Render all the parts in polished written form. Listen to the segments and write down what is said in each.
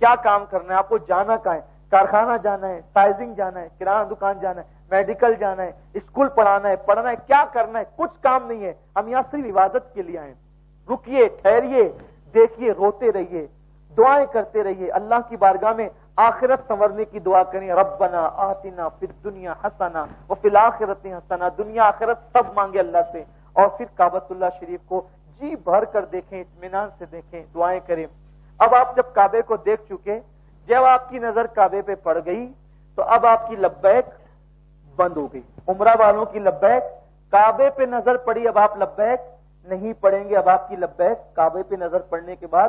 کیا کام کرنا ہے، آپ کو جانا کہاں ہے، کارخانہ جانا ہے، سائزنگ جانا ہے، کرانہ دکان جانا ہے، میڈیکل جانا ہے، اسکول پڑھانا ہے، کیا کرنا ہے، کچھ کام نہیں ہے، ہم یہاں صرف عبادت کے لیے آئے ہیں۔ رکیے، ٹھہریے، دیکھیے، روتے رہیے، دعائیں کرتے رہیے، اللہ کی بارگاہ میں آخرت سنورنے کی دعا کریں، ربنا آتنا فی الدنیا حسنہ وفی الآخرۃ حسنہ، دنیا آخرت سب مانگے اللہ سے، اور پھر کعبۃ اللہ شریف کو جی بھر کر دیکھیں، اطمینان سے دیکھیں، دعائیں کریں۔ اب آپ جب کعبے کو دیکھ چکے، جب آپ کی نظر کعبے پہ پڑ گئی تو اب آپ کی لبیک بند ہو گئی۔ عمرہ والوں کی لبیک، کعبے پہ نظر پڑی، اب آپ لبیک نہیں پڑیں گے، اب آپ کی لبیک کعبے پہ نظر پڑنے کے بعد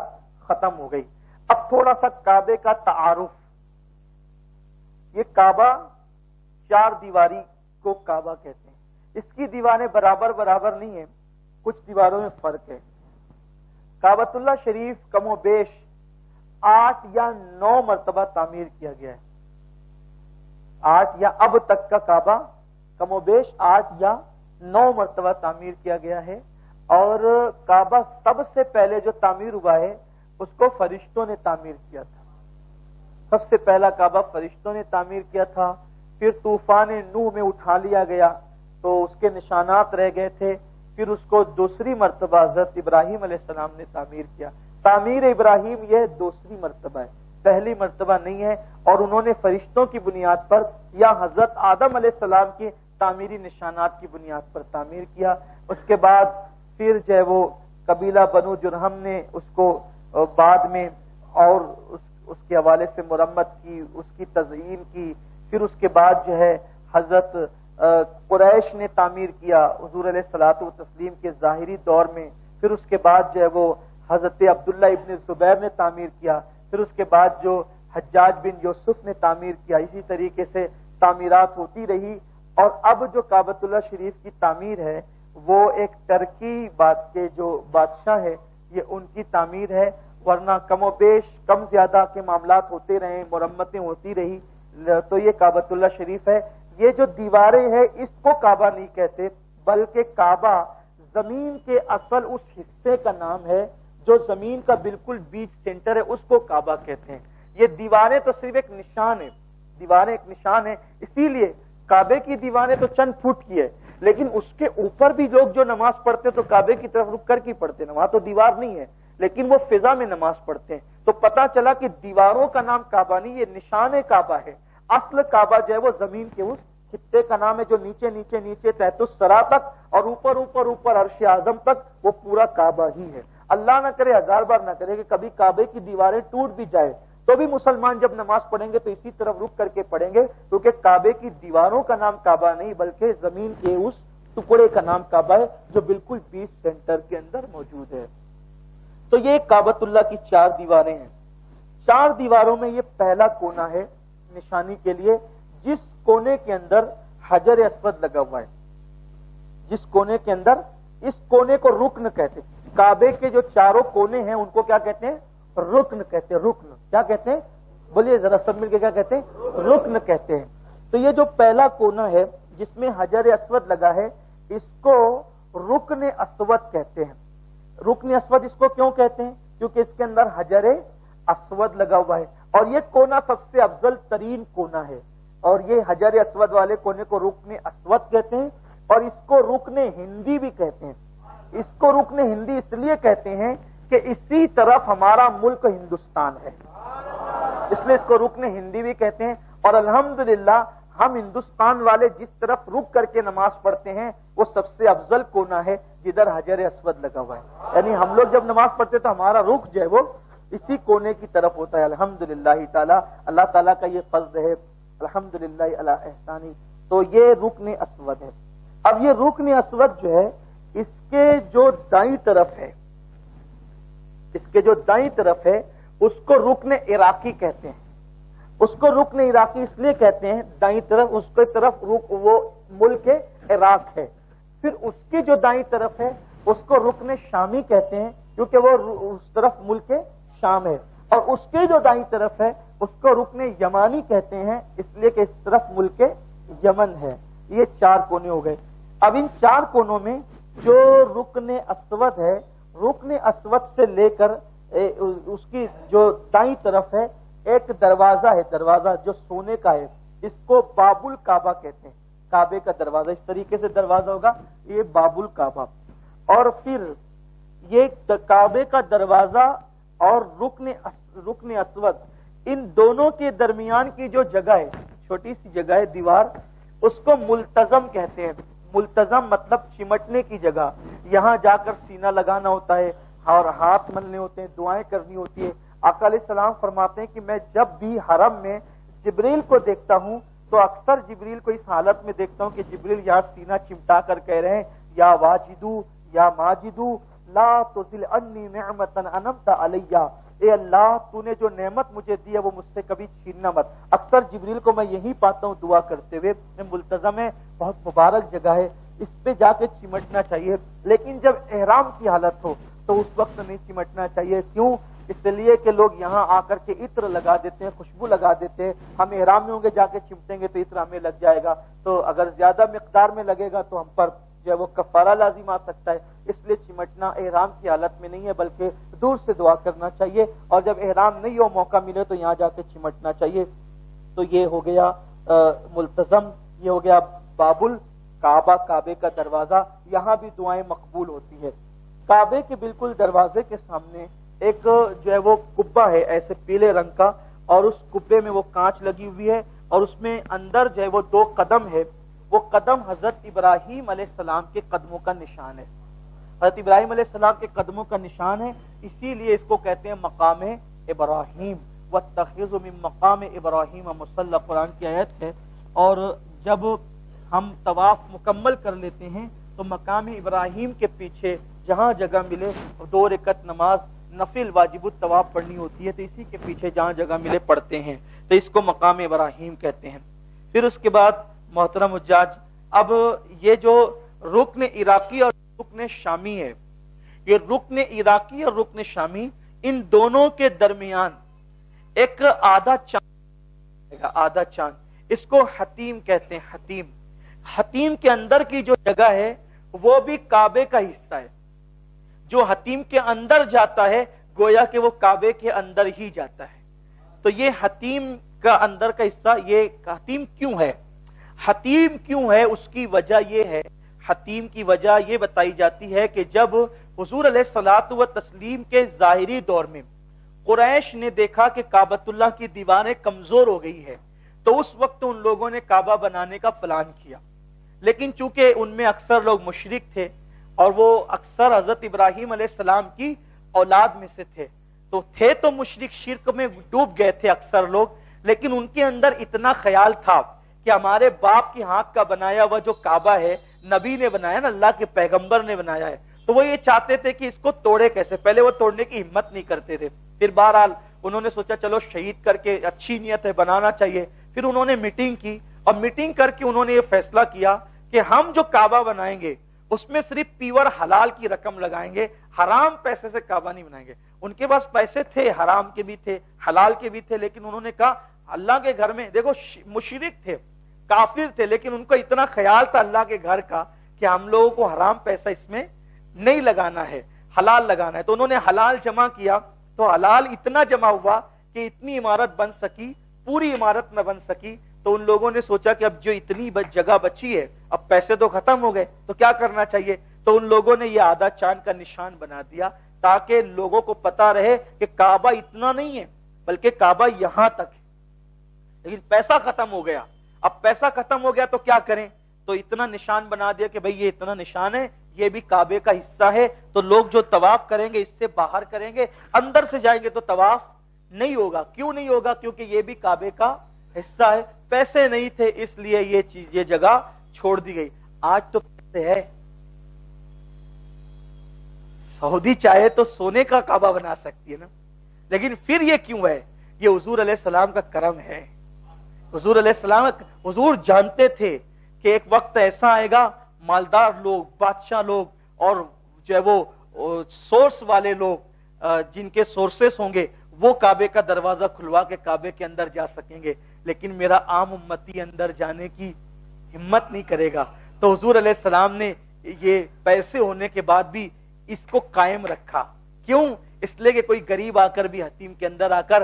ختم ہو گئی۔ اب تھوڑا سا کعبے کا تعارف۔ یہ کعبہ چار دیواری کو کعبہ کہتے ہیں، اس کی دیواریں برابر نہیں ہیں، کچھ دیواروں میں فرق ہے۔ کعبۃ اللہ شریف کم و بیش 8 یا 9 مرتبہ تعمیر کیا گیا ہے، 8 یا اب تک کا کعبہ کم و بیش 8 یا 9 مرتبہ تعمیر کیا گیا ہے، اور کعبہ سب سے پہلے جو تعمیر ہوا ہے اس کو فرشتوں نے تعمیر کیا تھا۔ سب سے پہلا کعبہ فرشتوں نے تعمیر کیا تھا، پھر طوفان نوح میں اٹھا لیا گیا تو اس کے نشانات رہ گئے تھے، پھر اس کو دوسری مرتبہ حضرت ابراہیم علیہ السلام نے تعمیر کیا۔ تعمیر ابراہیم یہ دوسری مرتبہ ہے، پہلی مرتبہ نہیں ہے، اور انہوں نے فرشتوں کی بنیاد پر یا حضرت آدم علیہ السلام کی تعمیری نشانات کی بنیاد پر تعمیر کیا۔ اس کے بعد پھر جو ہے وہ قبیلہ بنو جرہم نے اس کو بعد میں اور اس کے حوالے سے مرمت کی، اس کی تزئین کی، پھر اس کے بعد جو ہے حضرت قریش نے تعمیر کیا حضور علیہ الصلوۃ والتسلیم کے ظاہری دور میں، پھر اس کے بعد جو ہے وہ حضرت عبداللہ ابن زبیر نے تعمیر کیا، پھر اس کے بعد جو حجاج بن یوسف نے تعمیر کیا، اسی طریقے سے تعمیرات ہوتی رہی، اور اب جو کعبۃ اللہ شریف کی تعمیر ہے وہ ایک ترکی بات کے جو بادشاہ ہے یہ ان کی تعمیر ہے، ورنہ کم و بیش کم زیادہ کے معاملات ہوتے رہے، مرمتیں ہوتی رہی، تو یہ کعبۃ اللہ شریف ہے۔ یہ جو دیواریں ہیں اس کو کعبہ نہیں کہتے، بلکہ کعبہ زمین کے اصل اس حصے کا نام ہے جو زمین کا بالکل بیچ سینٹر ہے، اس کو کعبہ کہتے ہیں۔ یہ دیواریں تو صرف ایک نشان ہے، دیواریں ایک نشان ہے، اسی لیے کعبے کی دیواریں تو چند فٹ کی ہے، لیکن اس کے اوپر بھی لوگ جو نماز پڑھتے تو کعبے کی طرف رک کر کی پڑھتے ہیں، وہاں تو دیوار نہیں ہے لیکن وہ فضا میں نماز پڑھتے ہیں، تو پتہ چلا کہ دیواروں کا نام کعبہ نہیں، یہ نشان کعبہ ہے۔ اصل کعبہ جو ہے وہ زمین کے اس خطے کا نام ہے جو نیچے نیچے نیچے تحت الثری تک اور اوپر اوپر اوپر عرش اعظم تک وہ پورا کعبہ ہی ہے۔ اللہ نہ کرے، ہزار بار نہ کرے کہ کبھی کعبے کی دیواریں ٹوٹ بھی جائے تو بھی مسلمان جب نماز پڑھیں گے تو اسی طرف رک کر کے پڑھیں گے، کیونکہ کعبے کی دیواروں کا نام کعبہ نہیں بلکہ زمین کے اس ٹکڑے کا نام کعبہ ہے جو بالکل بیچ سینٹر کے اندر موجود ہے۔ تو یہ کعبۃ اللہ کی 4 دیواریں ہیں۔ 4 دیواروں میں یہ پہلا کونا ہے نشانی کے لیے، جس کونے کے اندر حجر اسود لگا ہوا ہے، جس کونے کے اندر، اس کونے کو رکن کہتے ہیں۔ کعبے کے جو چاروں کونے ہیں ان کو کیا کہتے ہیں؟ رکن کہتے ہیں۔ رکن کیا کہتے ہیں؟ بولیے ذرا سب مل کے، کیا کہتے ہیں؟ رکن کہتے ہیں۔ تو یہ جو پہلا کونا ہے جس میں حجر اسود لگا ہے اس کو رکن اسود کہتے ہیں۔ رکن اسود اس کو کیوں کہتے ہیں؟ کیونکہ اس کے اندر حجر اسود لگا ہوا ہے، اور یہ کونا سب سے افضل ترین کونا ہے، اور یہ حجر اسود والے کونے کو رکن اسود کہتے ہیں، اور اس کو رکن ہندی بھی کہتے ہیں۔ اس کو رکن ہندی اس لیے کہتے ہیں کہ اسی طرف ہمارا ملک ہندوستان ہے، اس لیے اس کو رکن ہندی بھی کہتے ہیں۔ اور الحمدللہ ہم ہندوستان والے جس طرف رک کر کے نماز پڑھتے ہیں وہ سب سے افضل کونا ہے جدھر حجر اسود لگا ہوا ہے، یعنی ہم لوگ جب نماز پڑھتے تو ہمارا رخ جو ہے وہ اسی کونے کی طرف ہوتا ہے۔ الحمدللہ تعالی، اللہ تعالیٰ کا یہ فضل ہے، الحمدللہ علی احسانی۔ تو یہ رکن اسود ہے۔ اب یہ رکن اسود جو ہے اس کے جو دائیں طرف ہے، اس کے جو دائیں طرف ہے اس کو رکن عراقی کہتے ہیں۔ اس کو رکن عراقی اس لیے کہتے ہیں، دائیں طرف اس کی طرف وہ ملک عراق ہے۔ پھر اس کی جو دائیں طرف ہے اس کو رکن شامی کہتے ہیں کیونکہ وہ اس طرف ملک شام ہے، اور اس کی جو دائیں طرف ہے اس کو رکن یمانی کہتے ہیں اس لیے کہ اس طرف ملک یمن ہے۔ یہ 4 کونے ہو گئے۔ اب ان 4 کونوں میں جو رکن اسود ہے، رکن اسود سے لے کر اس کی جو دائیں طرف ہے ایک دروازہ ہے, دروازہ جو سونے کا ہے, اس کو باب الکعبہ کہتے ہیں. کعبے کا دروازہ اس طریقے سے دروازہ ہوگا, یہ باب الکعبہ. اور پھر یہ کعبے کا دروازہ اور رکن اسود, ان دونوں کے درمیان کی جو جگہ ہے, چھوٹی سی جگہ ہے, دیوار, اس کو ملتزم کہتے ہیں. ملتزم مطلب چمٹنے کی جگہ. یہاں جا کر سینہ لگانا ہوتا ہے اور ہاتھ ملنے ہوتے ہیں, دعائیں کرنی ہوتی ہے. آقا علیہ السلام فرماتے ہیں کہ میں جب بھی حرم میں جبریل کو دیکھتا ہوں تو اکثر جبریل کو اس حالت میں دیکھتا ہوں کہ جبریل یہاں سینہ چمٹا کر کہہ رہے ہیں, یا واجدو یا ماجدو لا تزل انی نعمتا انعمت علیہ, اے اللہ تو نے جو نعمت مجھے دی ہے وہ مجھ سے کبھی چھیننا مت. اکثر جبریل کو میں یہی پاتا ہوں دعا کرتے ہوئے. ملتزم ہے, بہت مبارک جگہ ہے, اس پہ جا کے چمٹنا چاہیے. لیکن جب احرام کی حالت ہو تو اس وقت نہیں چمٹنا چاہیے. کیوں؟ اس لیے کہ لوگ یہاں آ کر کے عطر لگا دیتے ہیں, خوشبو لگا دیتے ہیں. ہم احرام میں ہوں گے, جا کے چمٹیں گے تو عطر ہمیں لگ جائے گا, تو اگر زیادہ مقدار میں لگے گا تو ہم پر جو ہے وہ کفارہ لازم آ سکتا ہے. اس لیے چمٹنا احرام کی حالت میں نہیں ہے, بلکہ دور سے دعا کرنا چاہیے. اور جب احرام نہیں ہو, موقع ملے تو یہاں جا کے چمٹنا چاہیے. تو یہ ہو گیا ملتزم, یہ ہو گیا باب الکعبہ, کعبے کا دروازہ. یہاں بھی دعائیں مقبول ہوتی ہے. کعبے کے بالکل دروازے کے سامنے ایک جو ہے وہ کبہ ہے ایسے پیلے رنگ کا, اور اس کبے میں وہ کانچ لگی ہوئی ہے, اور اس میں اندر جو ہے وہ 2 قدم ہے. وہ قدم حضرت ابراہیم علیہ السلام کے قدموں کا نشان ہے. حضرت ابراہیم علیہ السلام کے قدموں کا نشان ہے, اسی لیے اس کو کہتے ہیں مقام ابراہیم. واتخذ من مقام ابراہیم مصلی, قرآن کی آیت ہے. اور جب ہم طواف مکمل کر لیتے ہیں تو مقام ابراہیم کے پیچھے جہاں جگہ ملے 2 رکعت نماز نفل واجب الطواف پڑھنی ہوتی ہے, تو اسی کے پیچھے جہاں جگہ ملے پڑھتے ہیں, تو اس کو مقام ابراہیم کہتے ہیں. پھر اس کے بعد محترم حجاج, اب یہ جو رکن عراقی اور رکن شامی ہے, یہ رکن عراقی اور رکن شامی, ان دونوں کے درمیان ایک آدھا چاند, اس کو حتیم کہتے ہیں. حتیم, حتیم کے اندر کی جو جگہ ہے وہ بھی کعبے کا حصہ ہے. جو حتیم کے اندر جاتا ہے گویا کہ وہ کعبے کے اندر ہی جاتا ہے. تو یہ حتیم کا اندر کا حصہ, یہ حتیم کیوں ہے؟ حتیم کیوں ہے اس کی وجہ یہ ہے, حتیم کی وجہ یہ بتائی جاتی ہے کہ جب حضور علیہ الصلوۃ والتسلیم کے ظاہری دور میں قریش نے دیکھا کہ کعبۃ اللہ کی دیواریں کمزور ہو گئی ہے, تو اس وقت ان لوگوں نے کعبہ بنانے کا پلان کیا. لیکن چونکہ ان میں اکثر لوگ مشرک تھے اور وہ اکثر حضرت ابراہیم علیہ السلام کی اولاد میں سے تھے, تو مشرک شرک میں ڈوب گئے تھے اکثر لوگ. لیکن ان کے اندر اتنا خیال تھا کہ ہمارے باپ کی ہاتھ کا بنایا ہوا جو کعبہ ہے نبی نے بنایا نا, اللہ کے پیغمبر نے بنایا ہے, تو وہ یہ چاہتے تھے کہ اس کو توڑے کیسے. پہلے وہ توڑنے کی ہمت نہیں کرتے تھے. پھر بہرحال انہوں نے سوچا چلو شہید کر کے, اچھی نیت ہے, بنانا چاہیے. پھر انہوں نے میٹنگ کی, اور میٹنگ کر کے انہوں نے یہ فیصلہ کیا کہ ہم جو کعبہ بنائیں گے اس میں صرف پیور حلال کی رقم لگائیں گے, حرام پیسے سے کعبہ نہیں بنائیں گے. ان کے پاس پیسے تھے, حرام کے بھی تھے, حلال کے بھی تھے, لیکن انہوں نے کہا اللہ کے گھر میں, دیکھو مشرک تھے, کافر تھے, لیکن ان کو اتنا خیال تھا اللہ کے گھر کا کہ ہم لوگوں کو حرام پیسہ اس میں نہیں لگانا ہے, حلال لگانا ہے. تو انہوں نے حلال جمع کیا, تو حلال اتنا جمع ہوا کہ اتنی عمارت بن سکی, پوری عمارت نہ بن سکی. تو ان لوگوں نے سوچا کہ اب جو اتنی جگہ بچی ہے, اب پیسے تو ختم ہو گئے, تو کیا کرنا چاہیے. تو ان لوگوں نے یہ آدھا چاند کا نشان بنا دیا تاکہ لوگوں کو پتا رہے کہ کعبہ اتنا نہیں ہے بلکہ کعبہ یہاں تک ہے. لیکن پیسہ ختم ہو گیا. اب پیسہ ختم ہو گیا تو کیا کریں, تو اتنا نشان بنا دیا کہ بھئی یہ اتنا نشان ہے, یہ بھی کعبے کا حصہ ہے. تو لوگ جو طواف کریں گے اس سے باہر کریں گے, اندر سے جائیں گے تو طواف نہیں ہوگا. کیوں نہیں ہوگا؟ کیونکہ یہ بھی کعبے کا حصہ ہے. پیسے نہیں تھے اس لیے یہ جگہ چھوڑ دی گئی. آج تو پیسے ہے, سعودی چاہے تو سونے کا کعبہ بنا سکتی ہے نا. لیکن پھر یہ کیوں ہے؟ یہ حضور علیہ السلام کا کرم ہے. حضور علیہ السلام, حضور جانتے تھے کہ ایک وقت ایسا آئے گا, مالدار لوگ, بادشاہ لوگ, اور جو ہے وہ سورس والے لوگ, جن کے سورسز ہوں گے, وہ کعبے کا دروازہ کھلوا کے کعبے کے اندر جا سکیں گے. لیکن میرا عام امتی اندر جانے کی ہمت نہیں کرے گا. تو حضور علیہ السلام نے یہ پیسے ہونے کے بعد بھی اس کو قائم رکھا. کیوں؟ اس لیے کہ کوئی غریب آ کر بھی حتیم کے اندر آ کر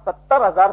70,000